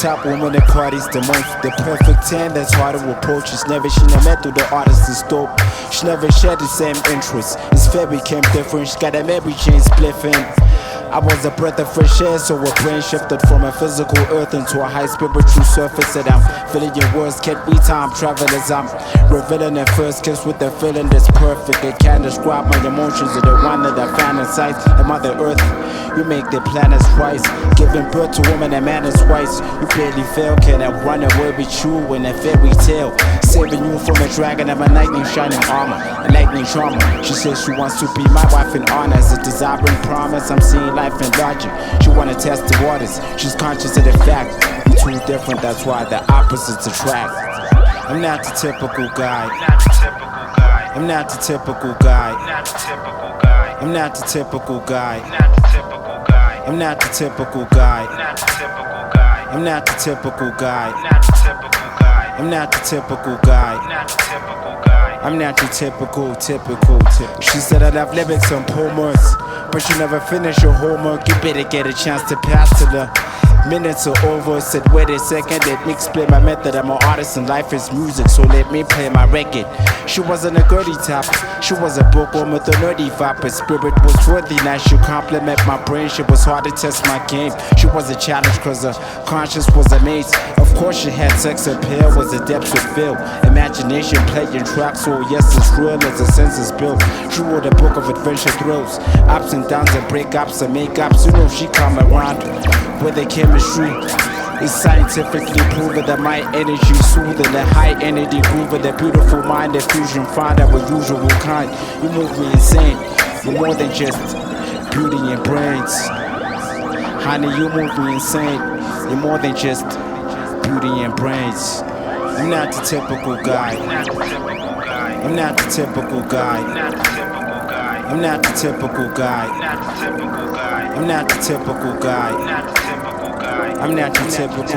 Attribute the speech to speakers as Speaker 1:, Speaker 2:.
Speaker 1: top woman that parties the most. The perfect 10 that's hard to approach. She never met through the artist is dope. She never shared the same interests. It's fair became different. She got a Mary Jane spliffing. I was a breath of fresh air, so her brain shifted from a physical earth into a high spiritual surface. And I'm feeling your words, can't be time travel as I'm revealing that first kiss with the feeling that's perfect. It can't describe my emotions or the one that I found inside the Mother Earth. You make the planets rise, giving birth to woman and man is wise. You clearly fail, can I run away with you in a fairy tale? Saving you from a dragon of a lightning shining armor, a lightning trauma. She says she wants to be my wife in honor. As a desiring promise, I'm seeing life in logic. She wanna test the waters, she's conscious of the fact we're too different, that's why the opposites attract. I'm not the typical guy. I'm not the typical guy. I'm not the typical guy. I'm not the typical guy. I'm not the typical guy. I'm not the typical guy. I'm not the typical. She said I love lyrics and poems, but you never finish your homework. You better get a chance to pass to the minutes are over. Said wait a second, let me explain my method. I'm an artist and life is music, so let me play my record. She wasn't a girly type, she was a bookworm with a nerdy vibe. Her spirit was worthy, now she compliment my brain. She was hard to test my game. She was a challenge cause her conscience was amazed. Of course she had sex appeal, was the depths would fill. Imagination playing tracks, so yes it's real as the senses built. She wrote a book of adventure thrills, ups and downs and breakups and makeups. You know she come around with the chemistry. It's scientifically proven that my energy soothing the high energy groove of the beautiful mind, the fusion find our usual kind. You move me insane, you're more than just beauty and brains. Honey, you move me insane, you're more than just beauty and brains. I'm not the typical guy. I'm not the typical guy. I'm not the typical guy. I'm not the typical guy. I'm not the typical.